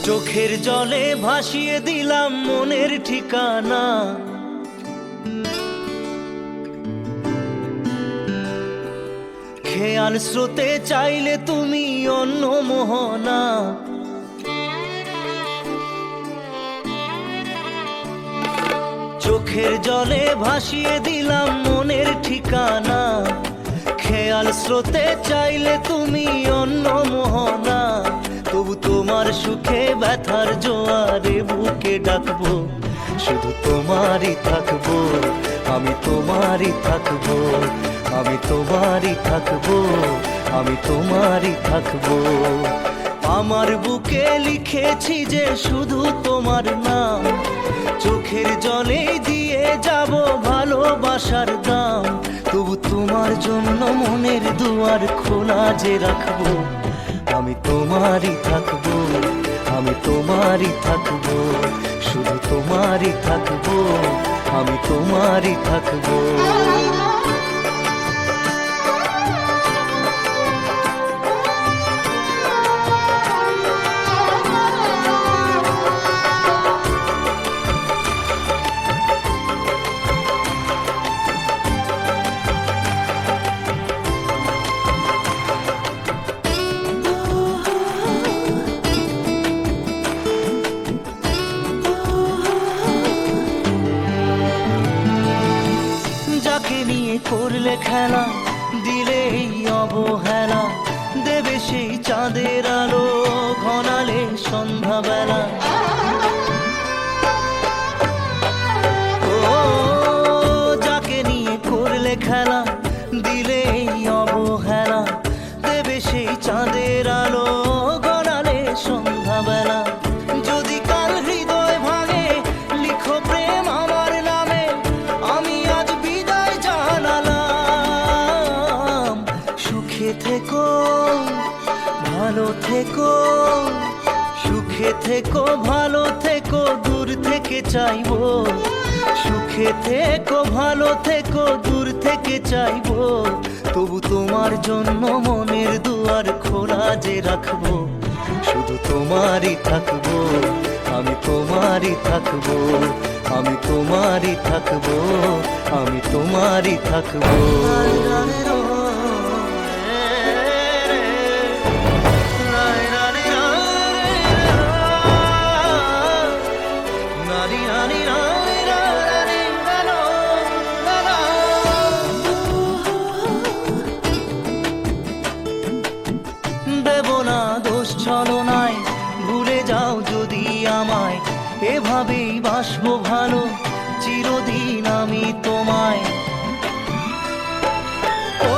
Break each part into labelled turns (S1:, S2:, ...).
S1: চোখের জলে ভাসিয়ে দিলাম মনের ঠিকানা। খেয়াল স্রোতে চাইলে তুমি অন্য মোহনা। চোখের জলে ভাসিয়ে দিলাম মনের ঠিকানা। খেয়াল স্রোতে চাইলে তুমি অন্য মোহনা। তবু তোমার সুখে ব্যথার জোয়ারে বুকে ডাকবো, শুধু তোমারই থাকবো, আমি তোমারই থাকবো, আমি তোমারই থাকবো, আমি তোমারই থাকবো। আমার বুকে লিখেছি যে শুধু তোমার নাম, চোখের জলে দিয়ে যাব ভালোবাসার দাম। তবু তোমার জন্য মনের দুয়ার খোলা যে রাখবো, আমি তোমারই থাকবো, আমি তোমারই থাকবো, শুধু তোমারই থাকবো, আমি তোমারই থাকবো। নিয়ে করলে খেলা, দিলে এই অবহেলা, দেবে সেই চাঁদের আলো ঘনালে সন্ধ্যাবেলা। ও যাকে নিয়ে করলে খেলা, দিলে এই অবহেলা, দেবে সেই চাঁদের আলো ঘনালে সন্ধ্যাবেলা। যদি কাল হৃদয় ভাঙে লিখো প্রেম আমার নামে, আমি আজ বিদায় জানালাম। সুখে থেকো ভালো থেকো, সুখে থেকো ভালো থেকো, দূর থেকে চাইবো। সুখে থেকো ভালো থেকো, দূর থেকে চাইবো। তবু তোমার জন্য মনের দুয়ার খোলা যে রাখবো, শুধু তোমারই থাকবো, আমি তোমারই থাকবো, আমি তোমারই থাকবো, আমি তোমারই থাকবো। দেব না দোষ ছলনায়, ভুলে যাও যদি আমায়, এভাবেই বাসবো ভালো চিরদিন আমি তোমায়। ও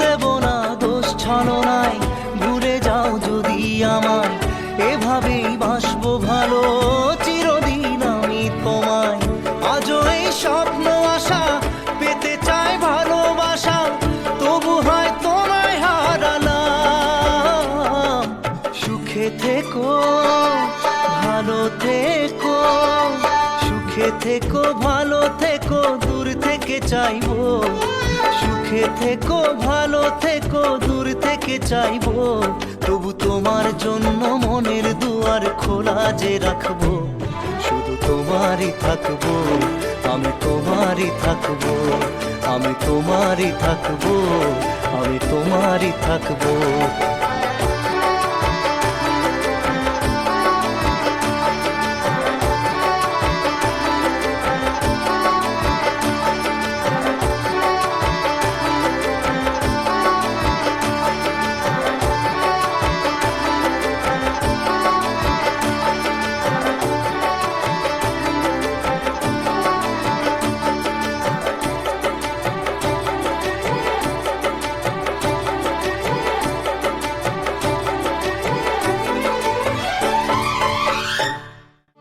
S1: দেব না দোষ ছলনায়, ভুলে যাও যদি আমায়, এভাবেই বাসবো ভালো চিরদিন আমি তোমায়। আজও এই স্বপ্ন আশা পেতে চাই ভালোবাসা, তবু হয় তোমায় হারালাম। সুখে থেকো ভালো থেকো, সুখে থেকো ভালো থেকো, দূর থেকে চাইবো। সুখে থেকো ভালো থেকো, দূর থেকে চাইবো। তবু তোমার জন্য মনের দুয়ার খোলা যে রাখবো, শুধু তোমারই থাকবো, আমি তোমারই থাকবো, আমি তোমারই থাকবো, আমি তোমারই থাকবো।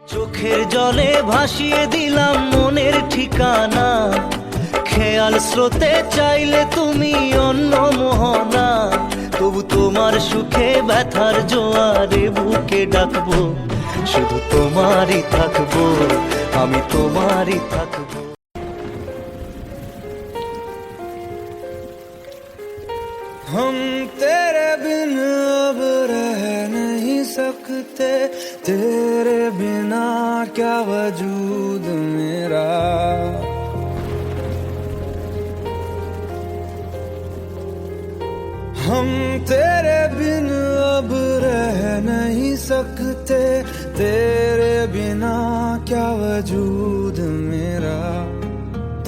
S1: চোখের জলে ভাসিয়ে দিলাম মনের ঠিকানা। খেয়াল স্রোতে চাইলে তুমি অন্য মোহনা। তবু তোমার সুখে ব্যথার জোয়ারে বুকে ডাকবো, শুধু তোমারই থাকবো, আমি তোমারই থাকবো। हम तेरे बिन अब रह
S2: सकते, तेरे बिना क्या वजूद मेरा। हम तेरे बिन अब रह नहीं सकते, तेरे बिना क्या वजूद मेरा।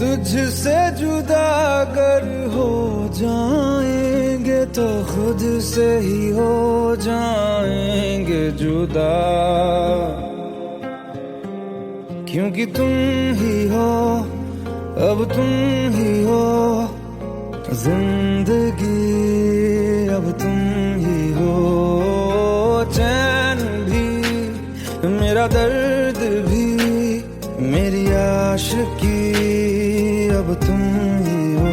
S2: तुझसे जुदा अगर हो जाएंगे तो खुद से ही हो जाएंगे जुदा, क्योंकि तुम ही हो, अब तुम ही हो जिंदगी, अब तुम ही हो। चैन भी मेरा दर्द भी मेरी आशिकी, अब तुम ही हो।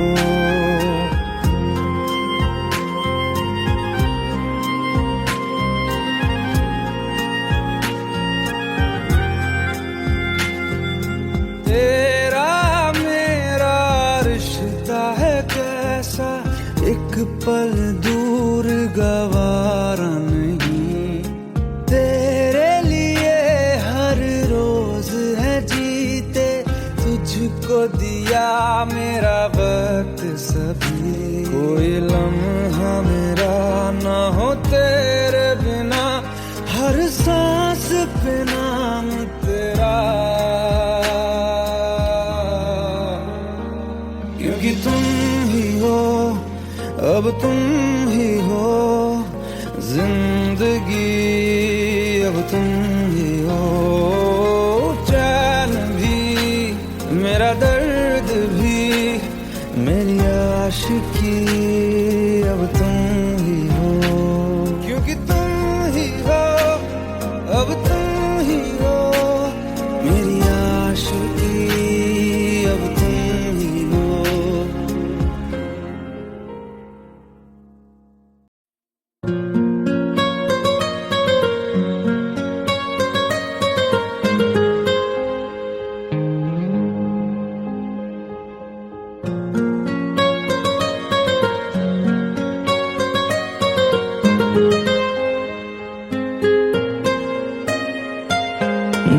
S2: तेरा मेरा रिश्ता है कैसा, एक पल दूर गवारा नहीं। तेरे लिए हर रोज है जीते, तुझको दिया मेरा वक्त सभी। कोई लम्हा मेरा ना हो तेरे बिना, हर सांस पे नाम तेरा, क्योंकि तुम ही हो, अब तुम ही हो जिंदगी, अब तुम ही हो। चैन भी मेरा दर्द भी मेरी आशिकी, अब तुम ही हो, क्योंकि तुम ही हो, अब तुम ही हो मेरी आशिकी, अब तुम ही हो।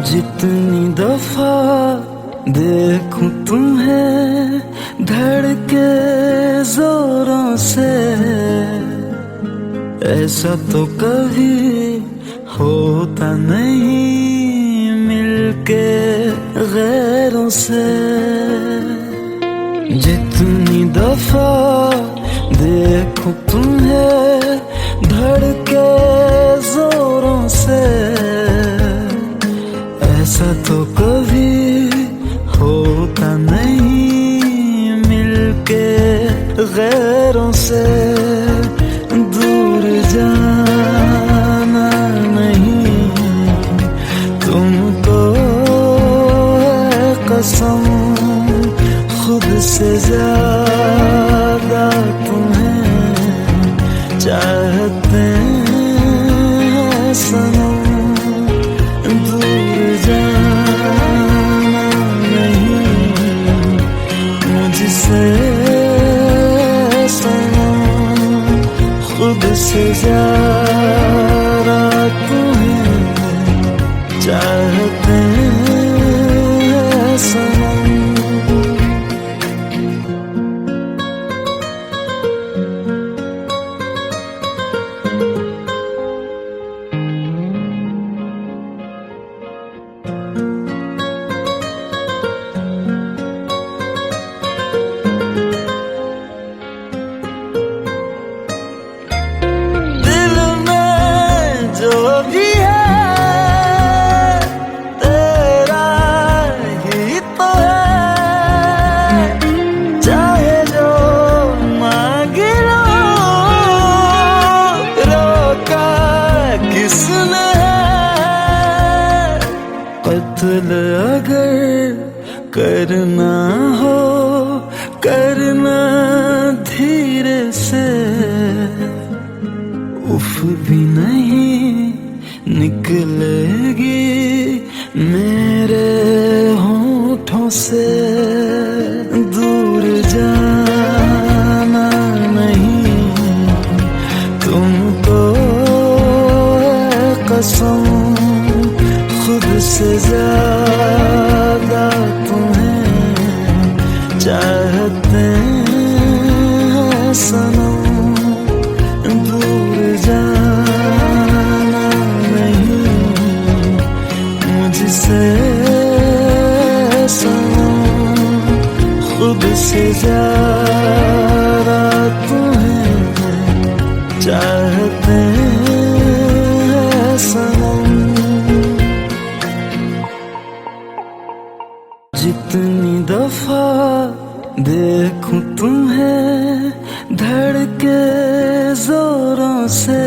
S2: जितनी दफा देखूं तुम्हें धड़के जोरों से, ऐसा तो कभी होता नहीं मिलके गैरों से। जितनी दफा देखूं तुम्हें धड़के जोरों से, ऐसा तो कभी होता नहीं मिलके गैरों से। दूर जाना नहीं तुमको है कसम, खुद से ज्यादा तुम्हें चाहते हैं सनम। दूर जाना नहीं मुझसे सनम, खुद से ज्यादा तुम्हें चाहते हैं सनम। कत्ल अगर करना हो करना धीरे से, उफ भी नहीं निकलेगी मेरे होठों से। दूर जाना नहीं तुमको है कसम, चाहते हैं सनम। जितनी दफा देखूं तुम्हें धड़के जोरों से,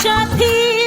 S3: साथी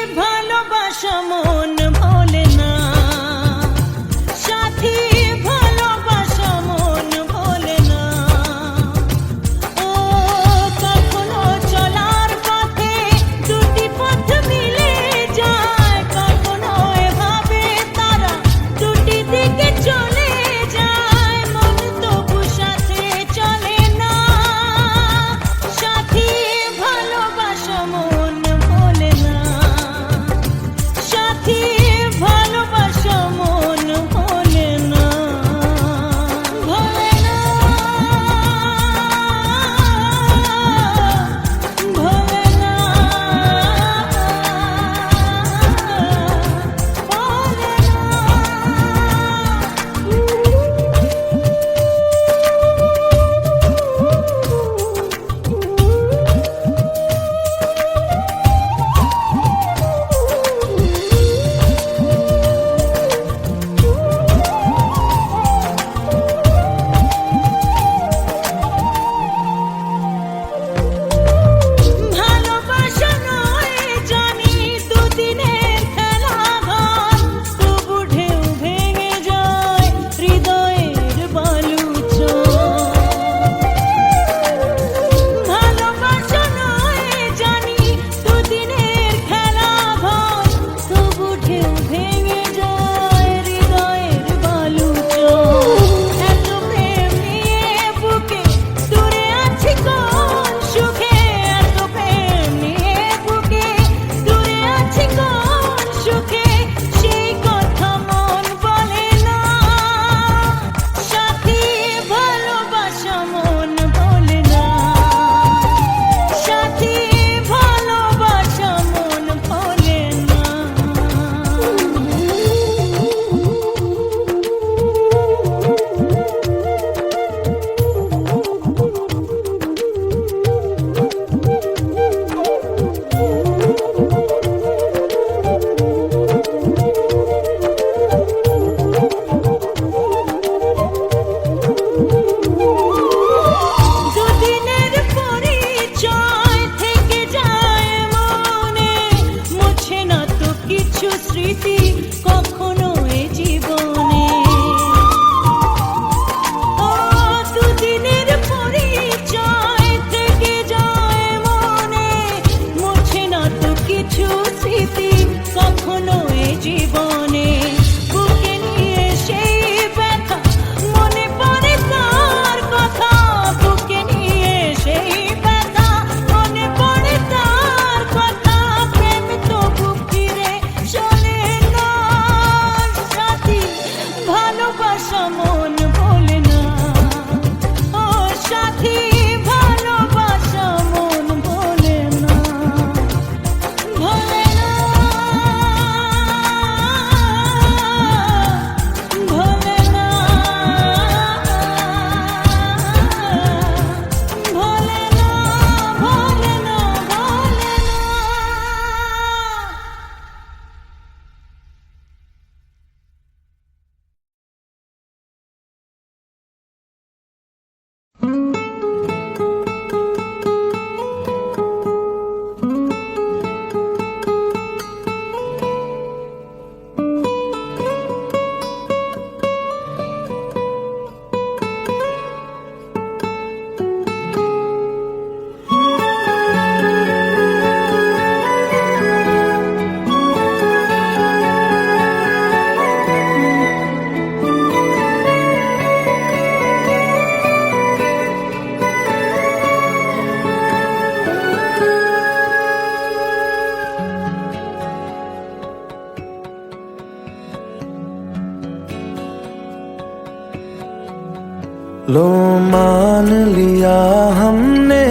S2: लो मान लिया हमने,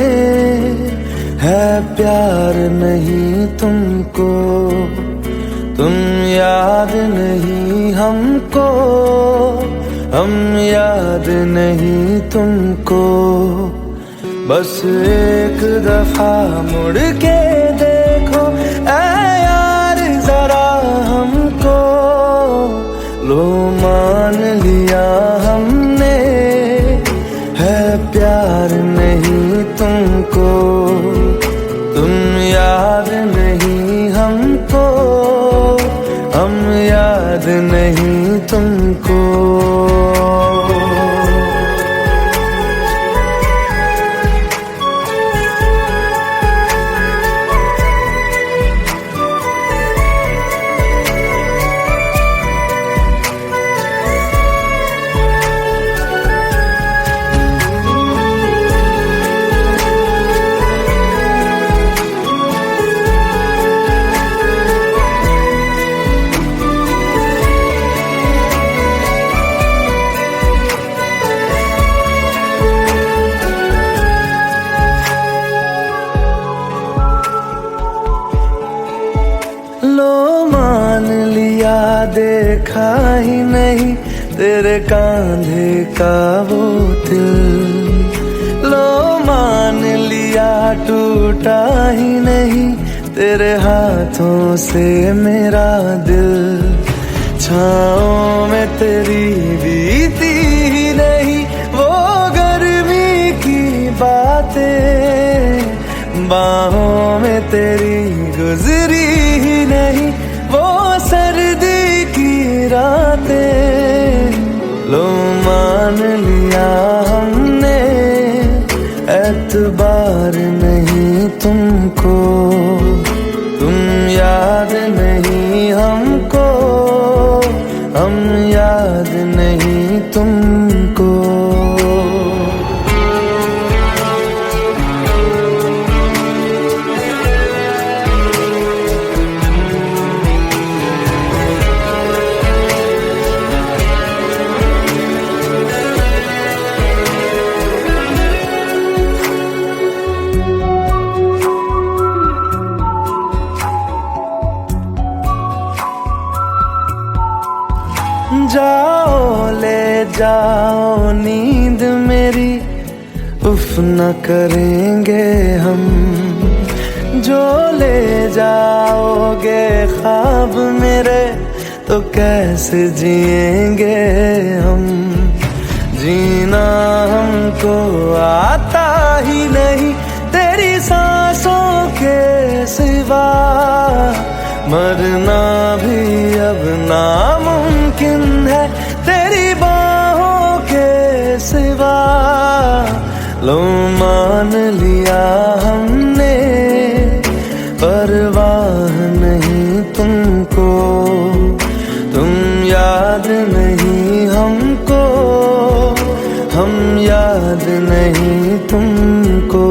S2: है प्यार नहीं तुमको, तुम याद नहीं हमको, हम याद नहीं तुमको। बस एक दफा मुड़ के देखो ऐ यार जरा हमको, लो मान लिया हमने, है प्यार नहीं तुमको, तुम याद नहीं हमको, हम याद नहीं तुमको। लो मान लिया देखा ही नहीं तेरे कांधे का वो दिल, लो मान लिया टूटा ही नहीं तेरे हाथों से मेरा दिल। छाँव में तेरी बीती ही नहीं वो गर्मी की बातें, बाहों में तेरी गुजरी ही नहीं वो सर्दी की रातें। लो मान लिया हमने, एतबार नहीं तुमको, तुम याद नहीं हमको, हम याद नहीं तुमको। जाओ ले जाओ नींद मेरी, उफ न करेंगे हम, जो ले जाओगे ख्वाब मेरे तो कैसे जिएंगे हम। जीना हमको आता ही नहीं तेरी सांसों के सिवा, मरना भी अब नामुमकिन है तेरी बाहों के सिवा। लो मान लिया हमने, परवाह नहीं तुमको, तुम याद नहीं हमको, हम याद नहीं तुमको।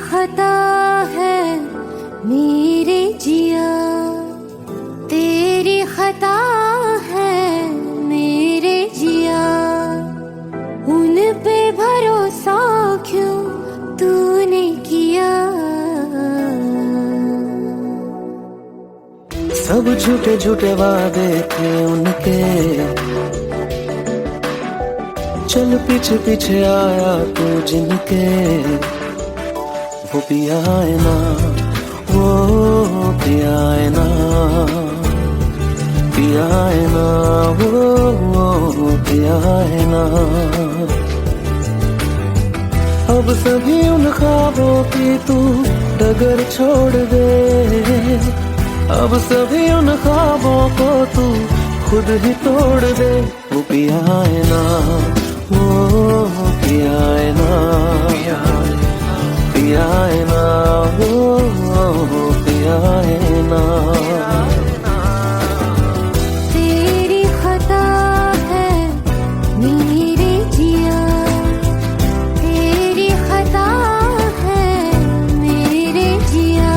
S3: खता है मेरे जिया, तेरी खता है मेरे जिया, उन पे भरोसा क्यों तूने किया।
S2: झूठे झूठे वादे थे उनके, चल पीछे पीछे आया तू जिनके, वो पिया है ना, वो पिया है ना, पिया है ना, वो पिया है ना। अब सभी उन ख्वाबों की तू डगर छोड़ दे, अब सभी उन ख्वाबों को तू खुद ही तोड़ दे। वो पिया है ना, वो पिया है ना, पिया है ना, वो पिया है ना।
S3: तेरी खता है मेरे जिया, तेरी खता है मेरे जिया।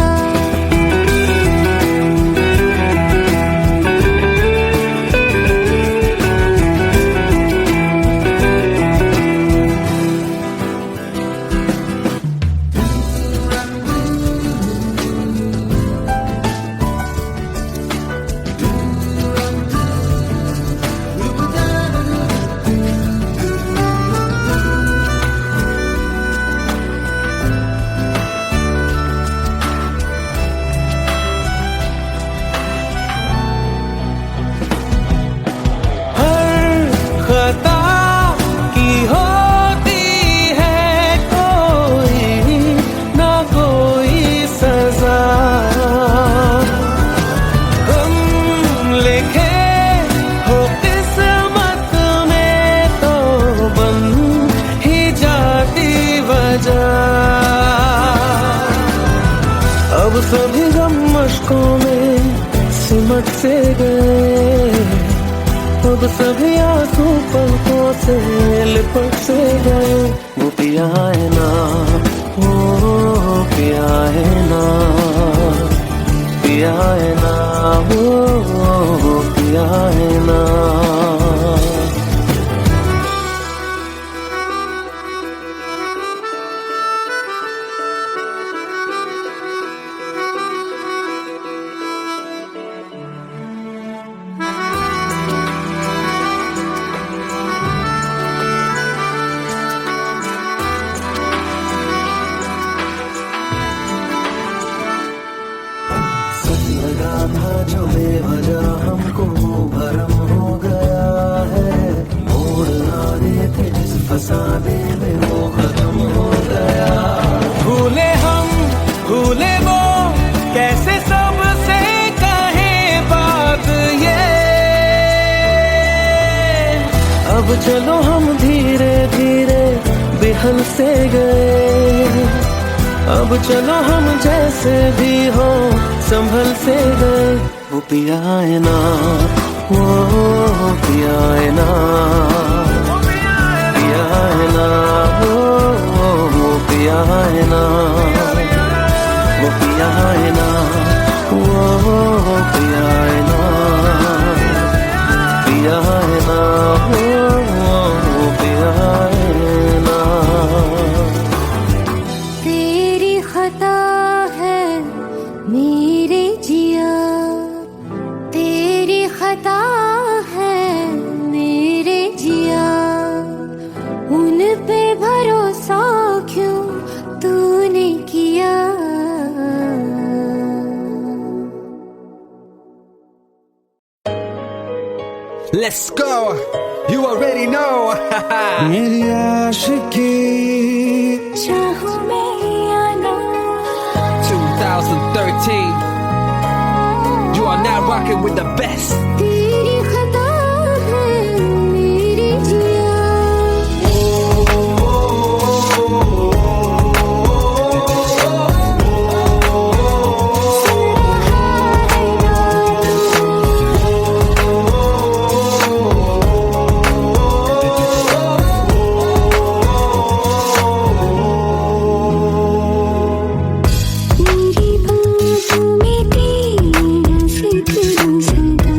S2: खता की होती है कोई ना कोई सजा, हम लिखे हो किस्मत में तो बन ही जाती वजह। अब सभी गम मशकों में सिमट से गए, अब सभी आंसू पलकों से लिपट से गए। वो पिया है ना, वो पिया है ना, पिया है ना, वो पिया है ना। लगा था जो बेवजह हमको भरम हो गया है, मोड़ आने थे जिस फसाने में वो खत्म हो गया। भूले हम भूले वो कैसे सबसे कहे बात ये, अब चलो हम धीरे धीरे बिहल से गए, अब चलो हम जैसे भी हो संभल से गए। वो पिया है ना, वो पिया है ना, पिया है ना, वो पिया है ना, वो पिया है ना, वो पिया है ना, पिया है ना, वो पिया है ना।
S3: तेरी खता है मेरे जिया, तेरी खता है मेरे जिया। उन पे भरोसा क्यों तूने किया।
S4: Let's go, you already know.
S2: मेरी आशिकी
S3: चाहूं मैं या ना,
S4: 2013, you are now rocking with the best.
S3: तेरी खता है मेरे जिया। मेरी बातों में तेरा जिक्र सदा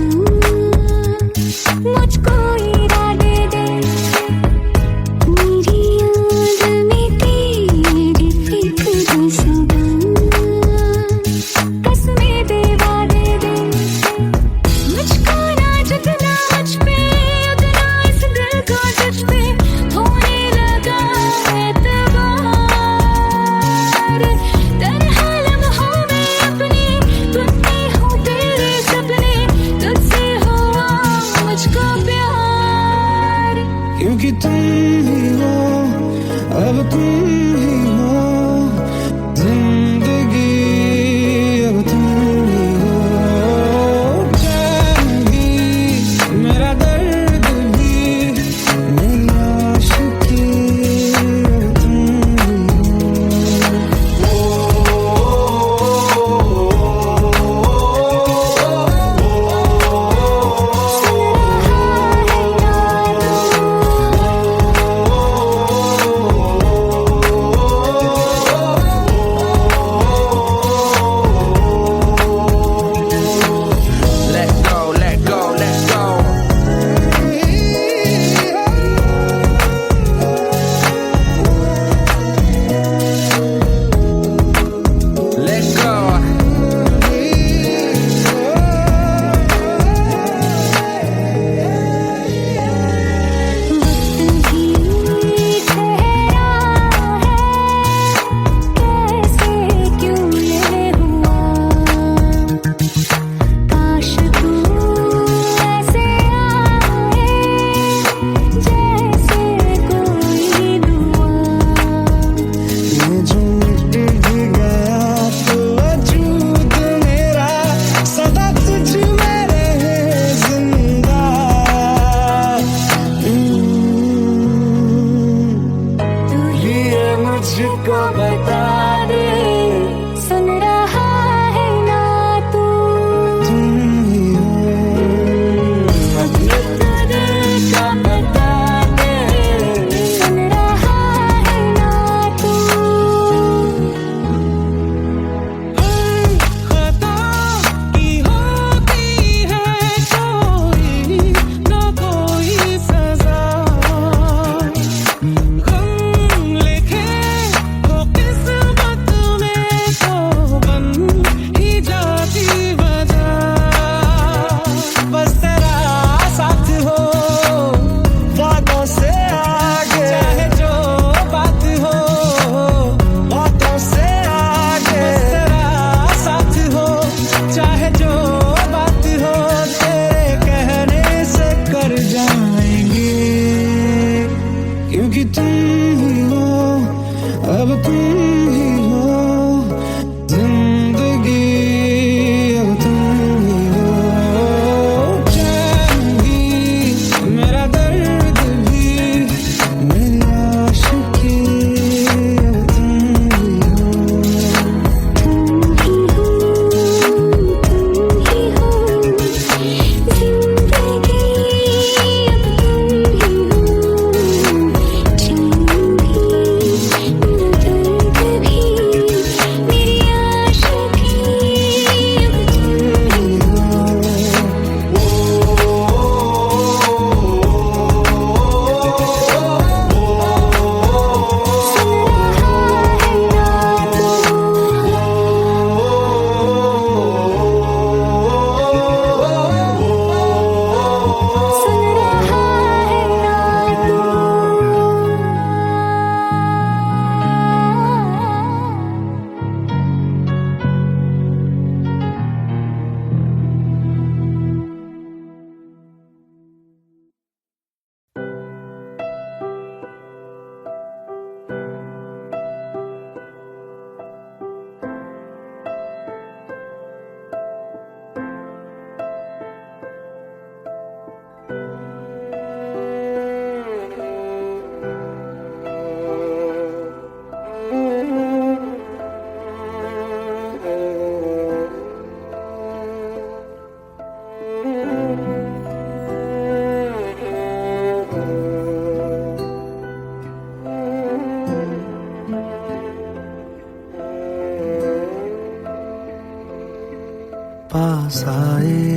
S2: साए,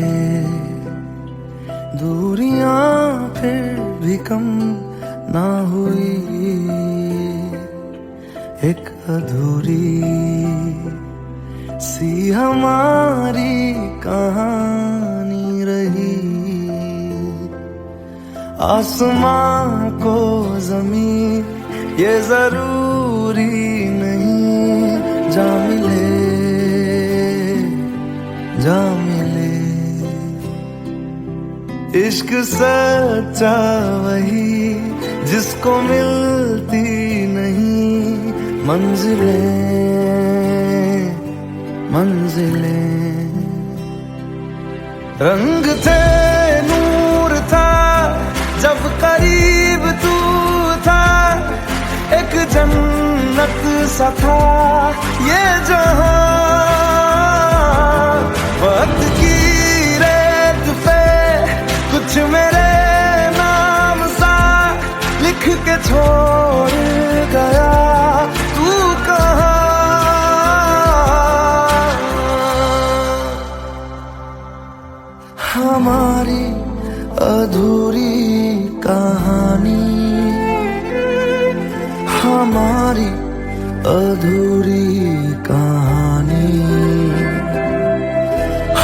S2: दूरियां फिर भी कम ना हुई, एक अधूरी सी हमारी कहानी रही। आसमां को ज़मीं ये जरूरी नहीं, जा मिले जा मिले। इश्क सच्चा वही जिसको मिलती नहीं मंजिलें मंजिलें। रंग थे नूर था जब करीब तू था, एक जन्नत सा था ये जहां। वक्त की रेत पे कुछ मेरे नाम सा लिख के छोड़ गया, तू कहाँ? हमारी अधूरी कहानी, हमारी अधूरी कहानी,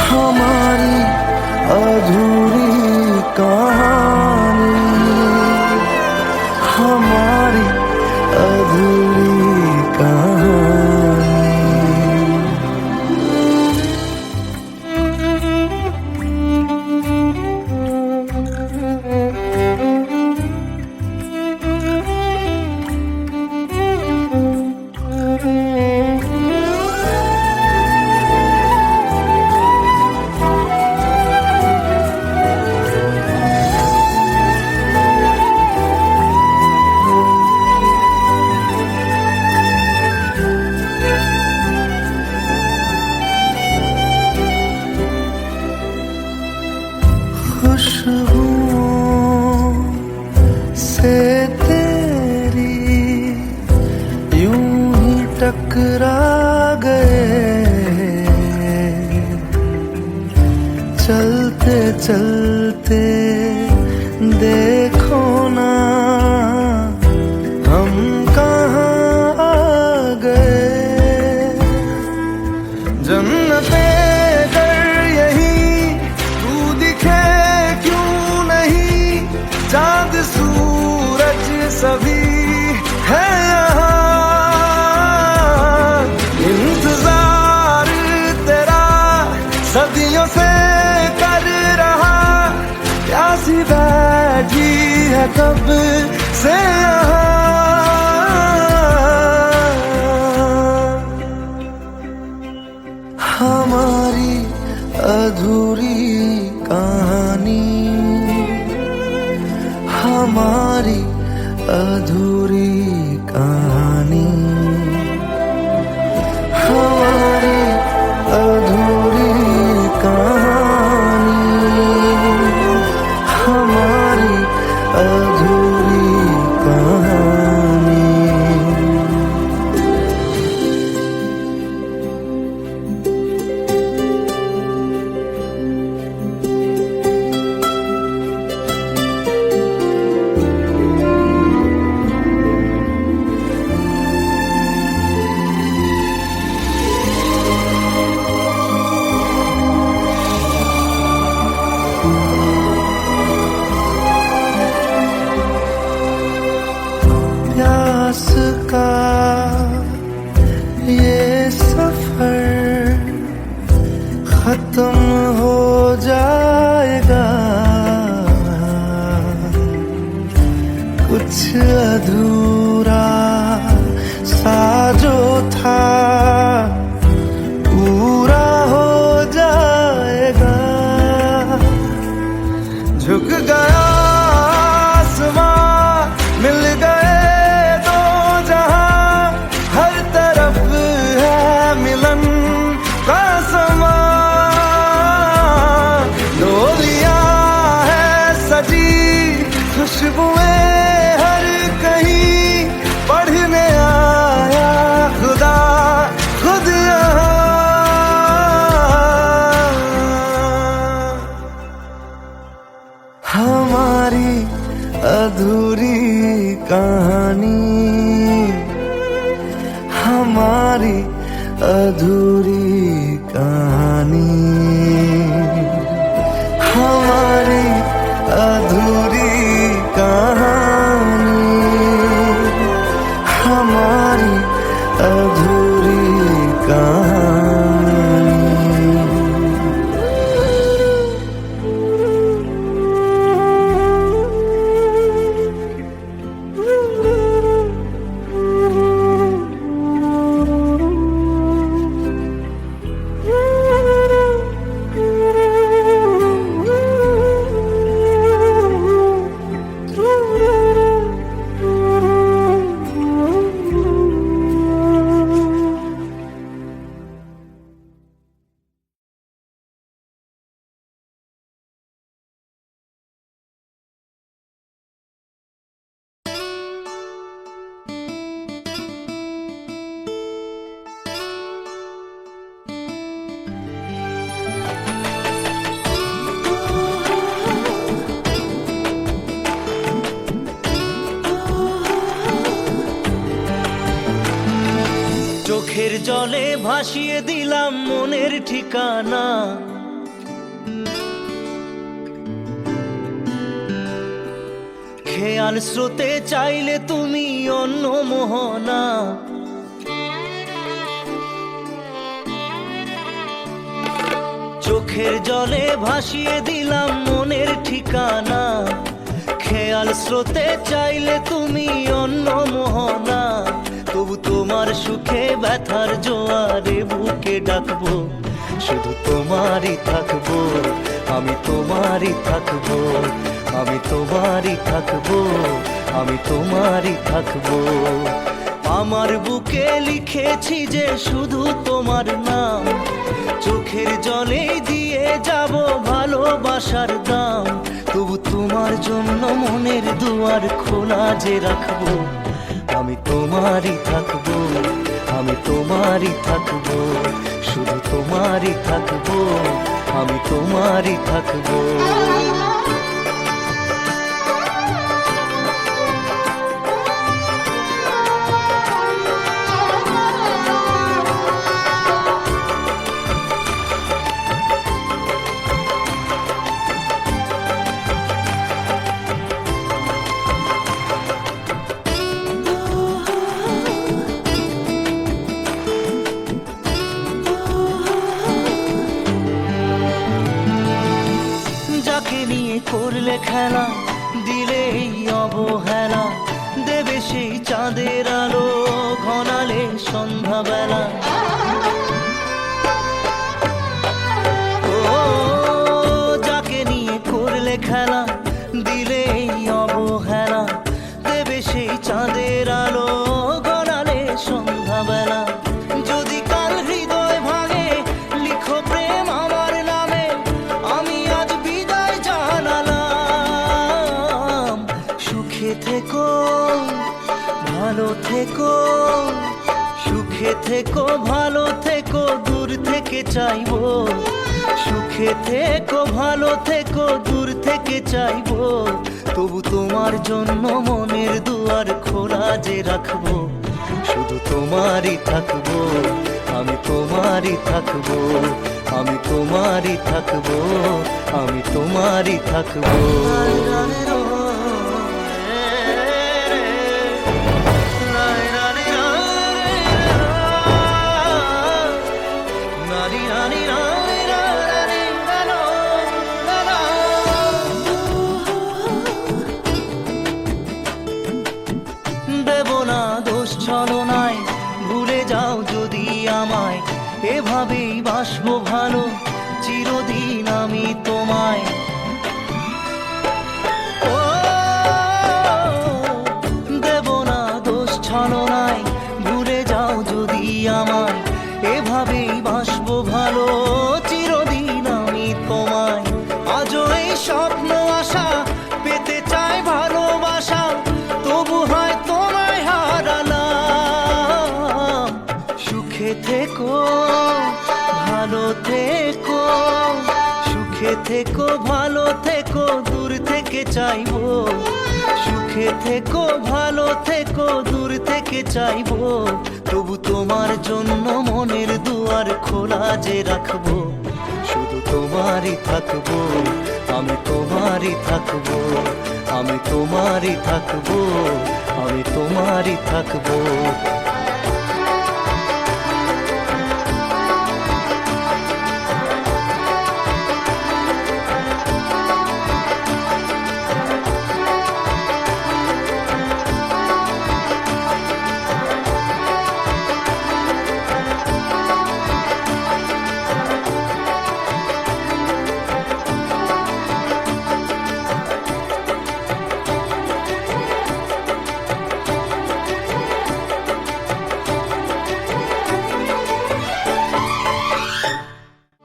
S2: हमारी अधूरी कहानी, हमारी अधूरी कहानी। खुशबुओं से तेरी यूं ही टकरा गए, चलते चलते देखो ना हम कहाँ आ गए। जन्नते चाँद सूरज सभी है यहाँ, इंतजार तेरा सदियों से कर रहा, प्यासी बैठी है कब से यहाँ। हमारी अधूरी कहानी, हमारी अधूरी कहानी, हमारी अधूरी कहानी, हमारी अधूरी कहानी। प्यास का ये सफर खत्म हो जाएगा, कुछ अधूरा सा जो था पूरा हो जाएगा। झुक गया आसमां, मिल गए दो जहां, हर तरफ है मिलन का समा। डोलियां है सजी खुशबुएं हर कहीं, पढ़ने आया खुदा खुद यहाँ। अधूरी कहानी, हमारी अधूरी कहानी, हमारी अधूरी कहानी, हमारी अधूरी कहानी।
S1: চোখের জলে ভাসিয়ে দিলাম মনের ঠিকানা, খেয়াল স্রোতে চাইলে তুমি অন্য মোহনা। চোখের জলে ভাসিয়ে দিলাম মনের ঠিকানা, খেয়াল স্রোতে চাইলে তুমি অন্য মোহনা। তবু তোমার সুখে ব্যথার জোয়ারে বুকে ডাকবো, শুধু তোমারই থাকবো, আমি তোমারই থাকবো, আমি তোমারই থাকবো, আমি তোমারই থাকবো। আমার বুকে লিখেছি যে শুধু তোমার নাম, চোখের জলে দিয়ে যাব ভালোবাসার দাম। তবু তোমার জন্য মনের দুয়ার খোলা যে রাখবো, আমি তোমারই থাকবো, আমি তোমারই থাকবো, শুধু তোমারই থাকবো, আমি তোমারই থাকবো। যাকে নিয়ে করলে খেলা, দিলে এই অবহেলা, দেবে সেই চাঁদের আলো ঘনালে সন্ধ্যাবেলা। ও যাকে নিয়ে করলে খেলা, দিলে এই অবহেলা, দেবে সেই চাঁদের আলো ঘনালে সন্ধ্যাবেলা। যদি কাল হৃদয় ভাঙে লিখো প্রেম আমার নামে, আমি আজ বিদায় জানালাম। সুখে থেকো ভালো থেকো, সুখে থেকো ভালো থেকো, দূর থেকে চাইবো। সুখে থেকো ভালো থেকো, দূর থেকে চাইবো। তবু তোমার জন্য মনের দুয়ার খোলা যে রাখবো, শুধু তোমারই থাকবো, আমি তোমারই থাকবো, আমি তোমারই থাকবো, আমি তোমারই থাকবো। দেব না দোষ ছলনায়, ভুলে যাও যদি আমায়, এভাবেই বাসবো ভালো চিরদিন আমি তোমায়। ও দেব না দোষ ছলনায়, ভুলে যাও যদি আমায়, এভাবেই বাসবো ভালো চিরদিন আমি তোমায়। আজও এই স্বপ্ন আশা পেতে চাই ভালোবাসা, তবু হয় তোমায় হারালাম। সুখে থেকো ভালো থেকো, সুখে থেকো ভালো থেকো, দূর থেকে চাইবো। সুখে থেকো ভালো থেকো দূর থেকে চাইবো, তবু তোমার জন্য মনের দুয়ার খোলা যে রাখবো। শুধু তোমারই থাকবো, আমি তোমারই থাকবো, আমি তোমারই থাকবো, আমি তোমারই থাকবো।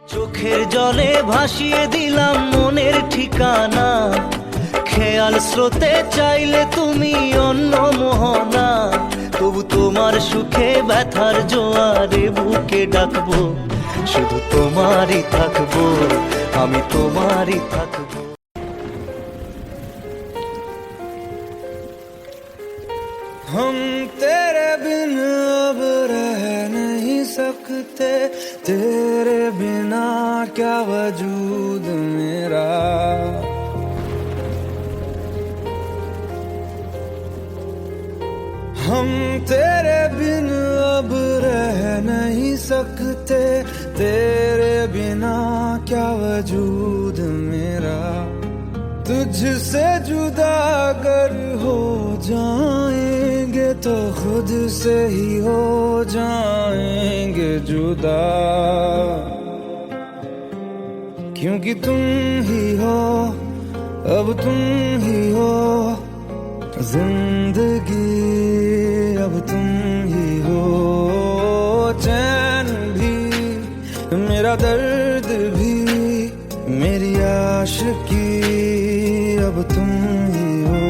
S1: চোখের জলে ভাসিয়ে দিলাম মনের ঠিকানা, খেয়াল স্রোতে চাইলে তুমি অন্য মোহনা। তবু তোমার সুখে ব্যথার জোয়ারে বুকে ডাকবো, শুধু তোমারই থাকবো, আমি তোমারই থাকবো।
S2: हम तेरे बिन अब रह नहीं सकते, तेरे बिना क्या वजूद मेरा। हम तेरे बिन अब रह नहीं सकते, तेरे बिना क्या वजूद मेरा। तुझसे जुदा अगर हो जाएंगे तो खुद से ही हो जाएंगे जुदा, क्योंकि तुम ही हो, अब तुम ही हो जिंदगी, अब तुम ही हो चैन भी, मेरा दर्द भी, मेरी आशिकी, अब तुम ही हो।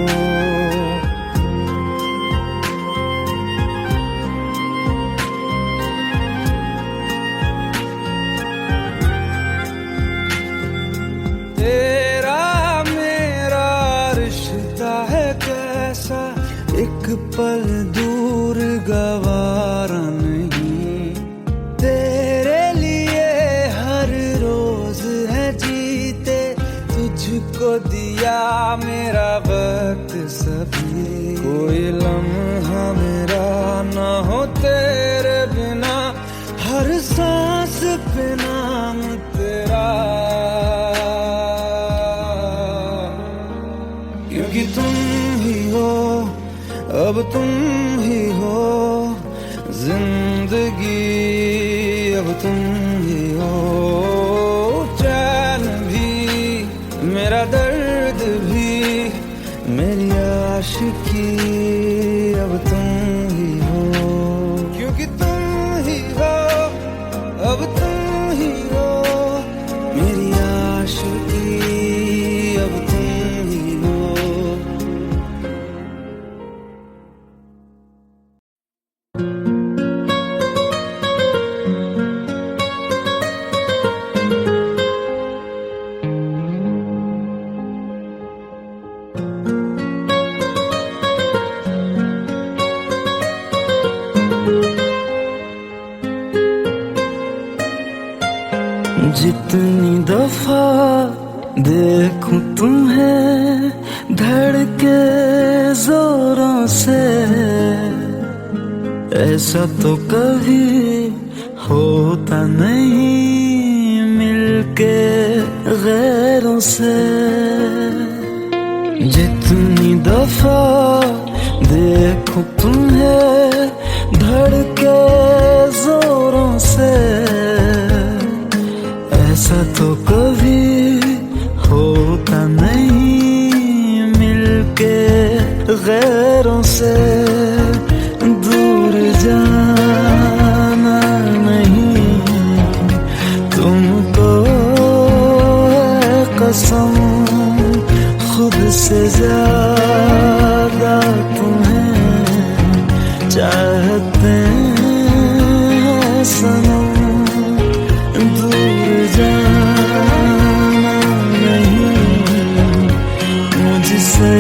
S2: तेरा मेरा रिश्ता है कैसा, एक पल दूर गवारा नहीं। तेरे लिए हर रोज है जीते, तुझको दिया मेरा वक्त सभी। कोई लम्हा मेरा ना हो तेरे बिना, हर सांस पे नाम तेरा, क्योंकि तुम ही हो, अब तुम ही हो जिंदगी, अब तुम ही हो चैन भी, मेरा दर्द भी, मेरी आशिकी, अब तुम ही हो, क्योंकि तुम ही हो, अब तुम ही हो मेरी आशिकी, अब तुम ही हो। जितनी दफा देखूं तुम्हें धड़के जोरों से, ऐसा तो कभी होता नहीं मिलके गैरों से। जितनी दफा देखूं तुम्हें धड़के जोरों से, ऐसा तो कभी होता नहीं मिलके गैरों से। दूर जाना नहीं तुमको है कसम, खुद से ज्यादा तुम्हें चाहते हैं सनम। दूर जाना नहीं मुझसे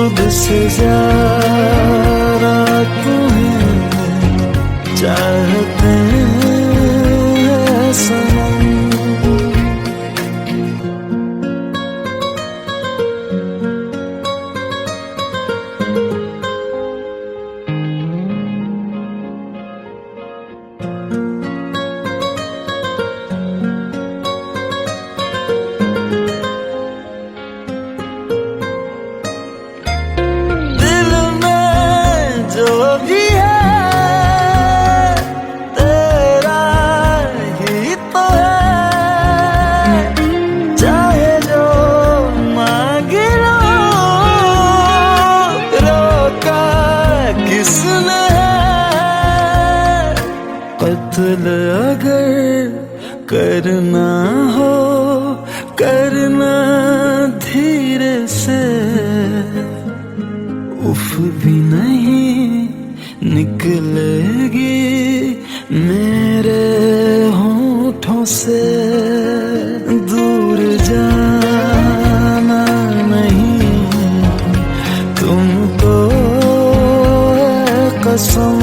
S2: खुद से ज्यादा तुम्हें चाहते हैं सनम। दिल में जो भी है तेरा ही तो है, चाहे जो मांग लो, रोका किसने है। कत्ल अगर करना हो करना धीरे से, उफ भी नहीं निकलेगी मेरे होठों से। दूर जाना नहीं तुमको कसम,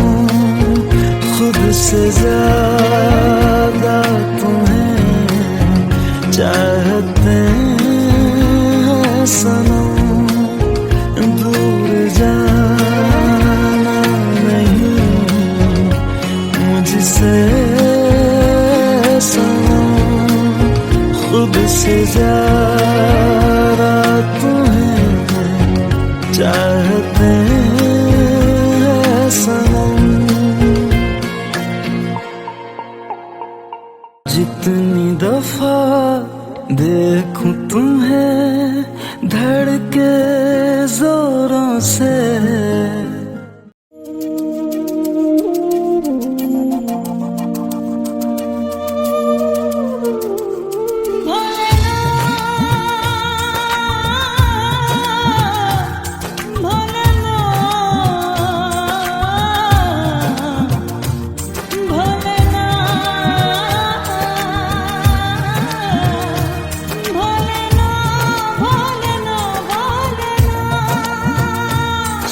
S2: खुद से ज्यादा तुम्हें चाहते हैं सनम। दूर जाना नहीं मुझसे सनम, खुद से ज्यादा तुम्हें चाहते हैं सनम। जितनी दफा देखूं तुम्हें धड़के जोरों से,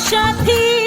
S3: साथी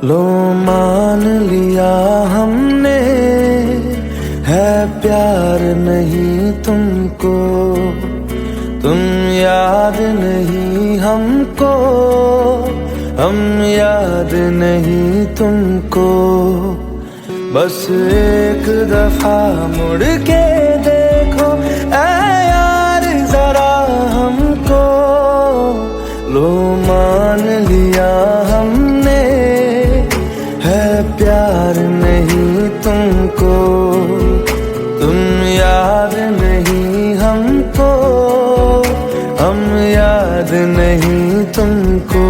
S2: लो मान लिया हमने, है प्यार नहीं तुमको, तुम याद नहीं हमको, हम याद नहीं तुमको। बस एक दफा मुड़ के देखो ऐ यार जरा हमको, लो मान लिया हमने, है प्यार नहीं तुमको, तुम याद नहीं हमको, हम याद नहीं तुमको।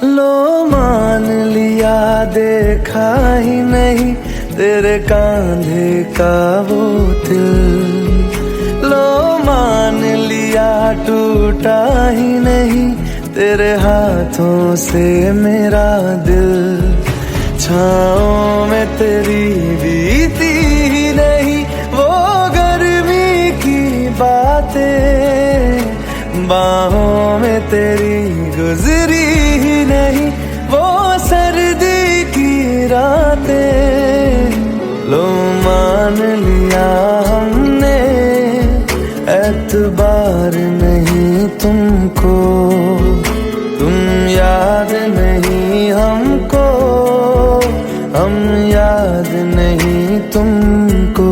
S2: लो मान लिया देखा ही नहीं तेरे कांधे का वो दिल, लो मान लिया टूटा ही नहीं तेरे हाथों से मेरा दिल। छाँव में तेरी बीती ही नहीं वो गर्मी की बातें, बाहों में तेरी गुजरी ही नहीं वो सर्दी की रातें। लो मान लिया हमने, एतबार नहीं तुमको, तुम याद नहीं हमको, हम याद नहीं तुमको।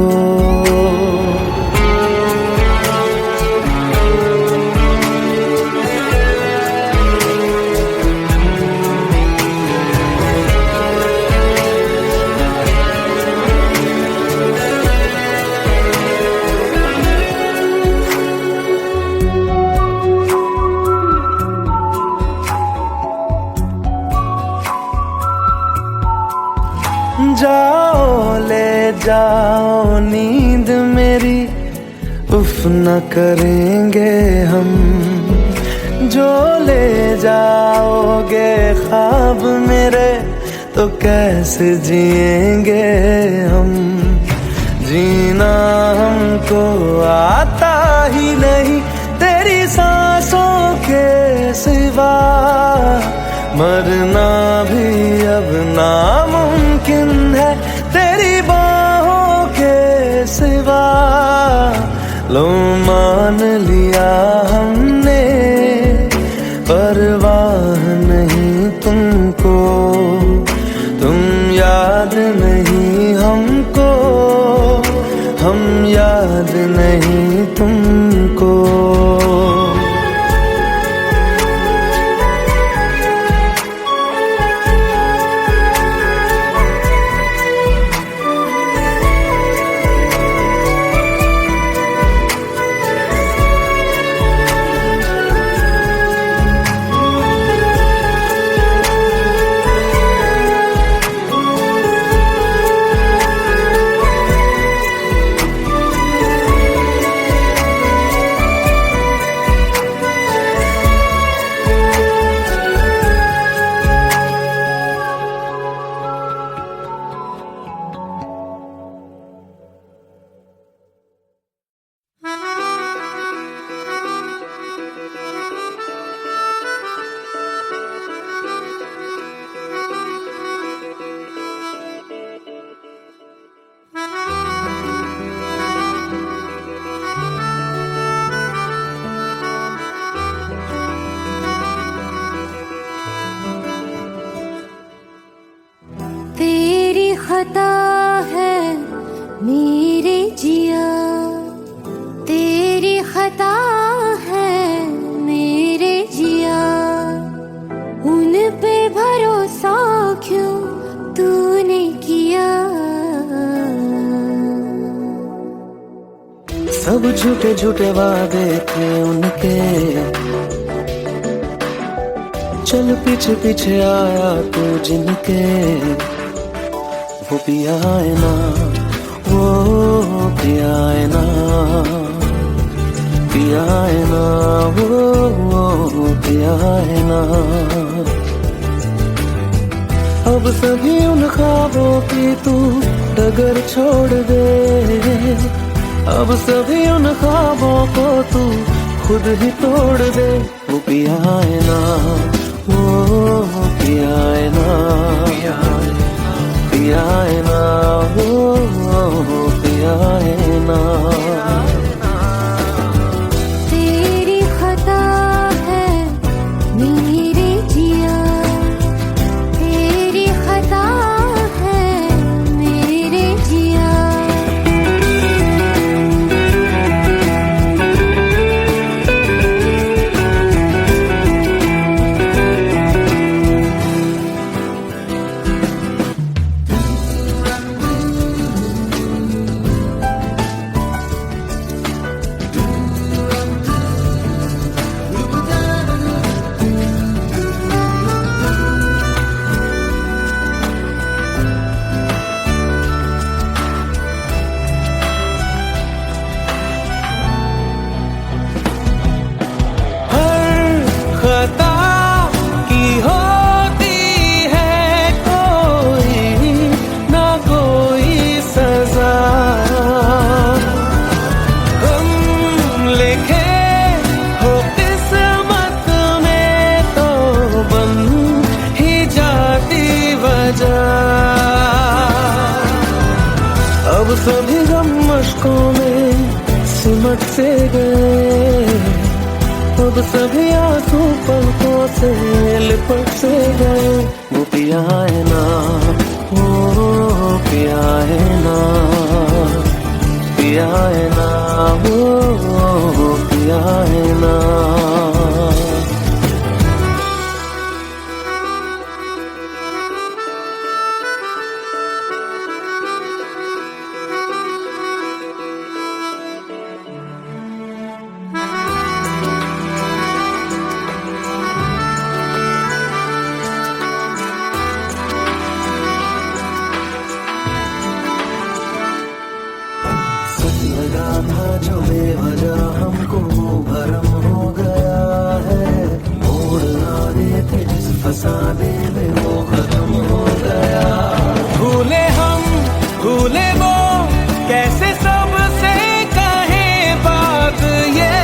S2: जाओ ले जाओ नींद मेरी, उफ न करेंगे हम, जो ले जाओगे ख्वाब मेरे तो कैसे जिएंगे हम। जीना हमको आता ही नहीं तेरी सांसों के सिवा, मरना भी अब नामुमकिन है तेरी बाहों के सिवा। लो मान लिया हमने, परवाह नहीं तुमको, तुम याद नहीं हमको, हम याद नहीं तुमको।
S3: खता है मेरे जिया, तेरी खता है मेरे जिया, उन पे भरोसा क्यों तूने किया।
S2: झूठे झूठे वादे थे उनके, चल पीछे पीछे आया तू जिनके, वो पिया है ना, वो पिया है ना, पिया है ना, वो पिया है ना। अब सभी उन ख्वाबों की तू डगर छोड़ दे, अब सभी उन ख्वाबों को तू खुद ही तोड़ दे। वो पिया है ना, वो पिया है ना, पिया है ना, वो पिया है ना।
S3: तेरी खता है मेरे जिया, तेरी खता है मेरे जिया।
S2: खता की होती है कोई ना कोई सजा, हम लिखे हो किस्मत में तो बन ही जाती वजह। अब सभी गम मशकों में सिमट से गए, अब सभी आंसू पलकों से लिपट से गए। वो पिया है ना, वो पिया है ना, पिया है ना, वो पिया है ना। लगा था जो बेवजह हमको वो भरम हो गया है, मोड़ आने थे जिस फसाने में वो खत्म हो गया। भूले हम भूले वो कैसे सबसे कहे बात ये,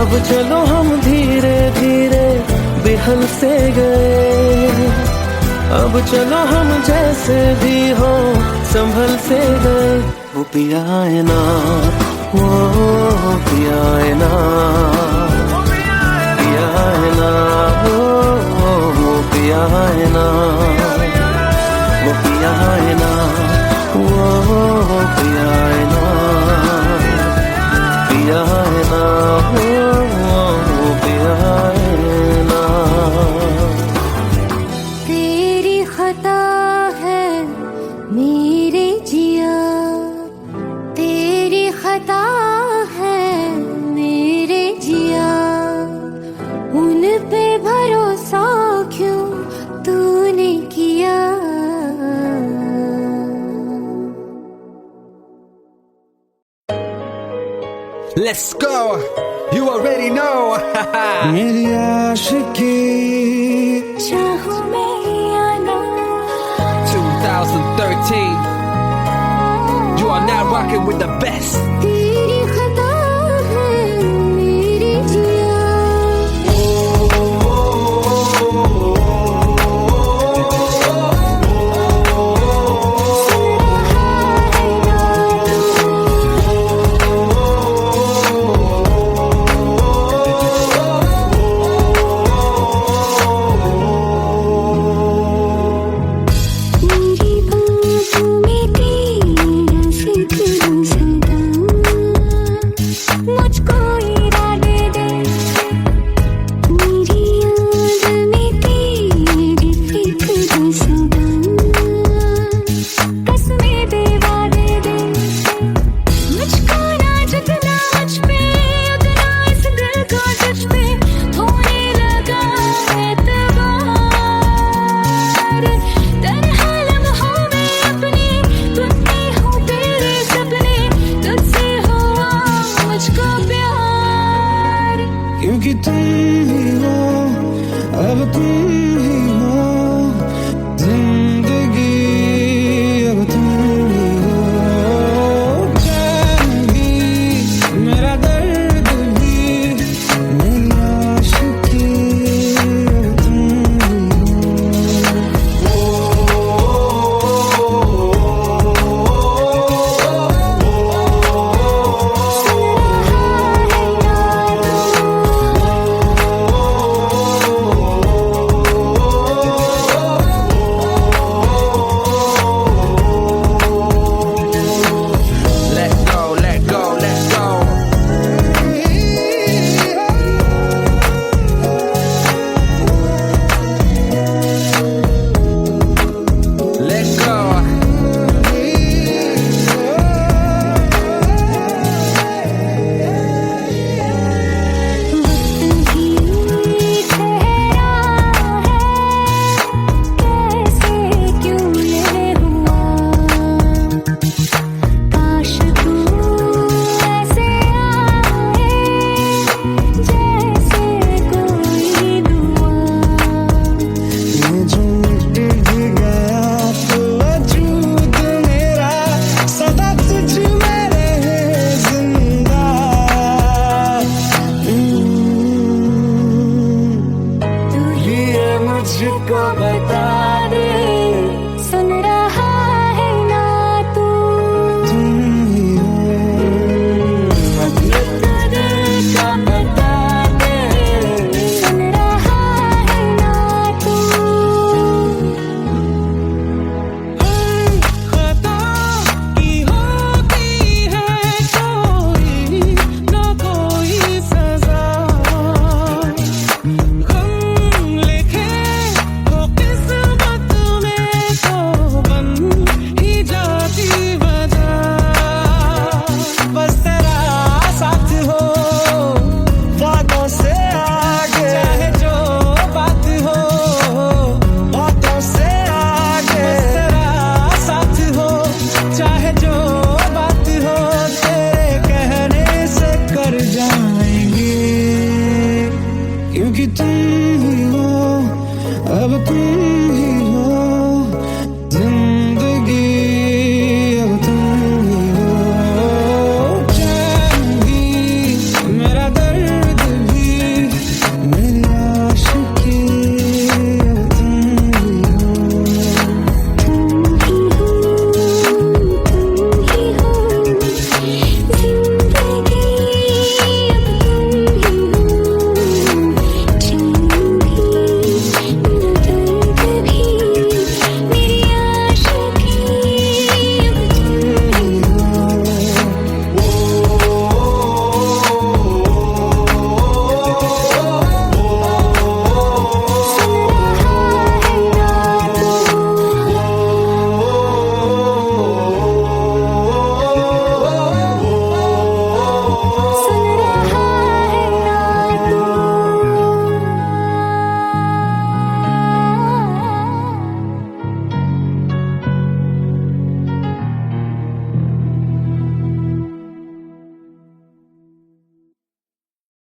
S2: अब चलो हम धीरे धीरे बेहल से गए, अब चलो हम जैसे भी हो संभल से गए। वो पिया है ना, वो पिया है ना, पिया है ना, वो पिया है ना, वो पिया है ना, वो पिया है ना, पिया है ना, वो पिया है ना।
S3: तेरी खता है मेरे जिया, तेरी खता है मेरे जिया। उन पे भरोसा क्यों तूने किया।
S4: Let's go. You already know.
S2: मेरी आशिकी
S3: चाहूं मैं या ना,
S4: 2013. You are now rocking with the best.